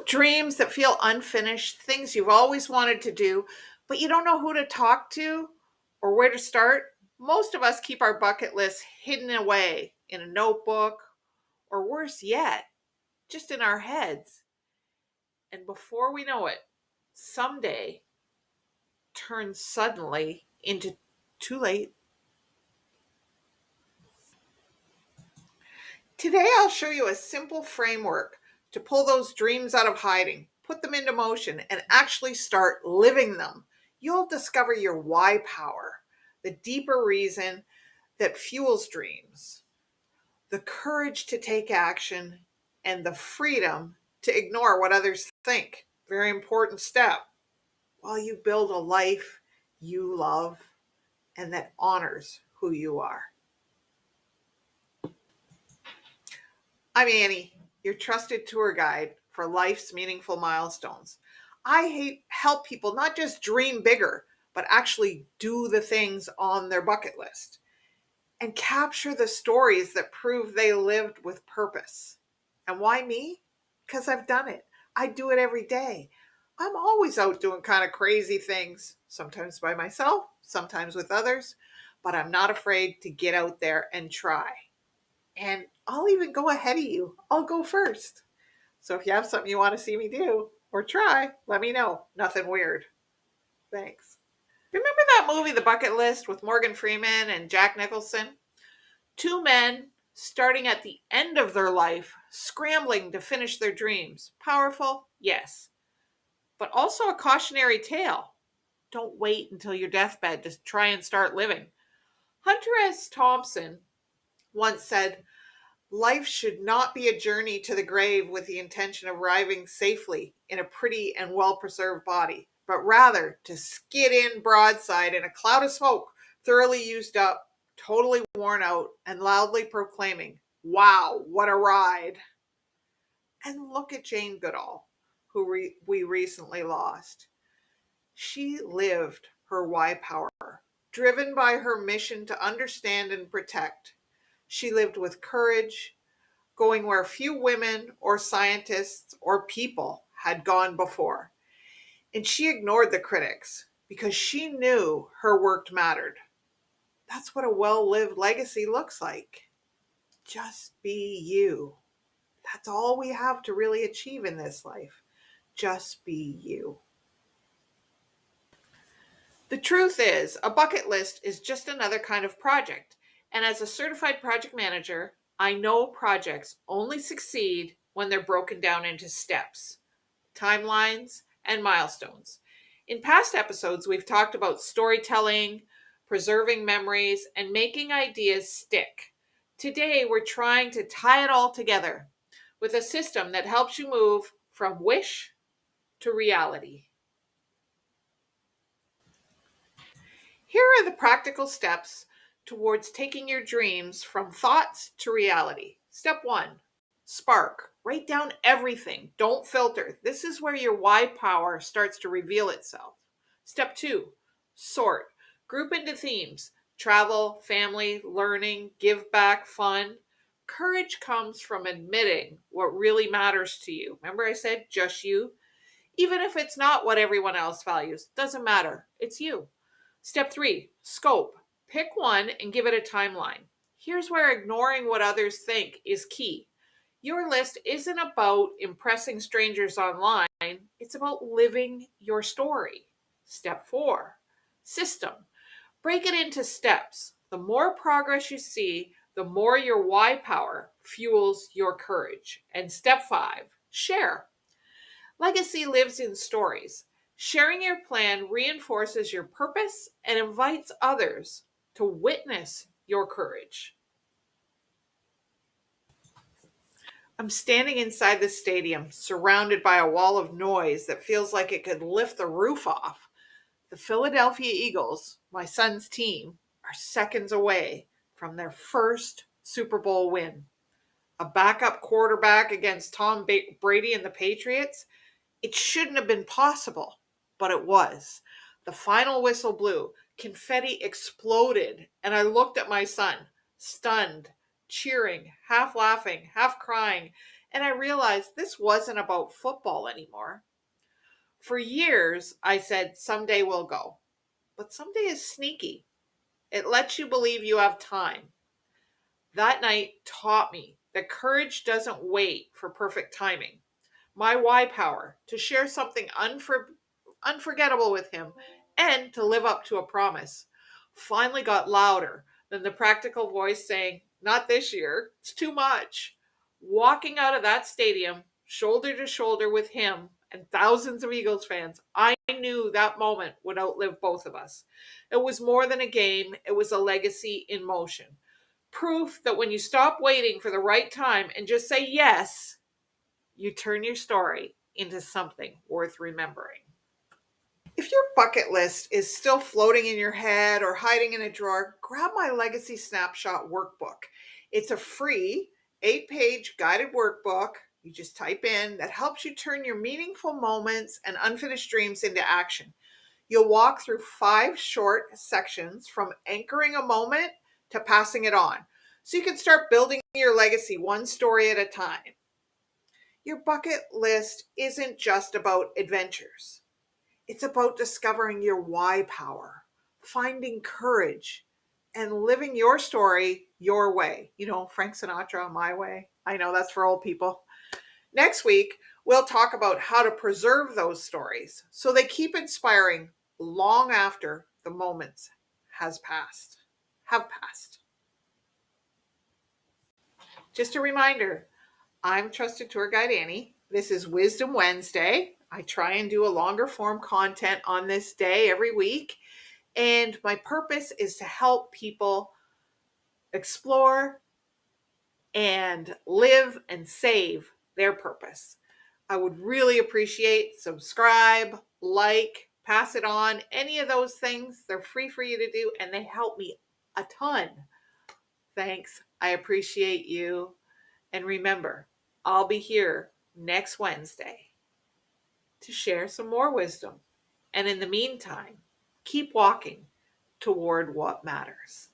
dreams that feel unfinished, things you've always wanted to do, but you don't know who to talk to or where to start? Most of us keep our bucket list hidden away in a notebook, or worse yet, just in our heads. And before we know it, someday turns suddenly into too late. Today, I'll show you a simple framework to pull those dreams out of hiding, put them into motion, and actually start living them. You'll discover your why power, the deeper reason that fuels dreams, the courage to take action, and the freedom to ignore what others think. Very important step while you build a life you love and that honors who you are. I'm Annie, your trusted tour guide for life's meaningful milestones. Help people not just dream bigger, but actually do the things on their bucket list and capture the stories that prove they lived with purpose. And why me? Because I've done it. I do it every day. I'm always out doing kind of crazy things, sometimes by myself, sometimes with others, but I'm not afraid to get out there and try. And I'll even go ahead of you. I'll go first. So if you have something you want to see me do or try, let me know. Nothing weird. Thanks. Remember that movie, The Bucket List, with Morgan Freeman and Jack Nicholson? Two men starting at the end of their life, scrambling to finish their dreams. Powerful? Yes. But also a cautionary tale. Don't wait until your deathbed to try and start living. Hunter S. Thompson once said, "Life should not be a journey to the grave with the intention of arriving safely in a pretty and well-preserved body, but rather to skid in broadside in a cloud of smoke, thoroughly used up, totally worn out, and loudly proclaiming, 'Wow, what a ride.'" And look at Jane Goodall, who we recently lost. She lived her why power, driven by her mission to understand and protect. She lived with courage, going where few women or scientists or people had gone before. And she ignored the critics because she knew her work mattered. That's what a well lived legacy looks like. Just be you. That's all we have to really achieve in this life. Just be you. The truth is, a bucket list is just another kind of project. And as a certified project manager, I know projects only succeed when they're broken down into steps, timelines, and milestones. In past episodes, we've talked about storytelling, preserving memories, and making ideas stick. Today, we're trying to tie it all together with a system that helps you move from wish to reality. Here are the practical steps towards taking your dreams from thoughts to reality. Step 1, spark. Write down everything. Don't filter. This is where your why power starts to reveal itself. Step 2, sort. Group into themes: travel, family, learning, give back, fun. Courage comes from admitting what really matters to you. Remember I said just you? Even if it's not what everyone else values, doesn't matter. It's you. Step 3, scope. Pick one and give it a timeline. Here's where ignoring what others think is key. Your list isn't about impressing strangers online, it's about living your story. Step 4, system. Break it into steps. The more progress you see, the more your why power fuels your courage. And step 5, share. Legacy lives in stories. Sharing your plan reinforces your purpose and invites others to witness your courage. I'm standing inside the stadium, surrounded by a wall of noise that feels like it could lift the roof off. The Philadelphia Eagles, my son's team, are seconds away from their first Super Bowl win. A backup quarterback against Tom Brady and the Patriots. It shouldn't have been possible, but it was. The final whistle blew, confetti exploded, and I looked at my son, stunned, cheering, half laughing, half crying, And I realized this wasn't about football anymore. For years, I said, someday we'll go. But someday is sneaky. It lets you believe you have time. That night taught me that courage doesn't wait for perfect timing. My why power to share something unforgettable with him and to live up to a promise finally got louder than the practical voice saying, "Not this year, it's too much." Walking out of that stadium, shoulder to shoulder with him and thousands of Eagles fans, I knew that moment would outlive both of us. It was more than a game, it was a legacy in motion. Proof that when you stop waiting for the right time and just say yes, you turn your story into something worth remembering. If your bucket list is still floating in your head or hiding in a drawer, grab my Legacy Snapshot Workbook. It's a free 8-page guided workbook you just type in that helps you turn your meaningful moments and unfinished dreams into action. You'll walk through 5 short sections from anchoring a moment to passing it on. So you can start building your legacy one story at a time. Your bucket list isn't just about adventures. It's about discovering your why power, finding courage, and living your story your way. You know, Frank Sinatra, My Way. I know that's for old people. Next week, we'll talk about how to preserve those stories so they keep inspiring long after the moments has passed. Have passed. Just a reminder, I'm Trusted Tour Guide Annie. This is Wisdom Wednesday. I try and do a longer form content on this day every week. And my purpose is to help people explore and live and save their purpose. I would really appreciate subscribe, like, pass it on, any of those things. They're free for you to do and they help me a ton. Thanks. I appreciate you. And remember, I'll be here next Wednesday to share some more wisdom. And in the meantime, keep walking toward what matters.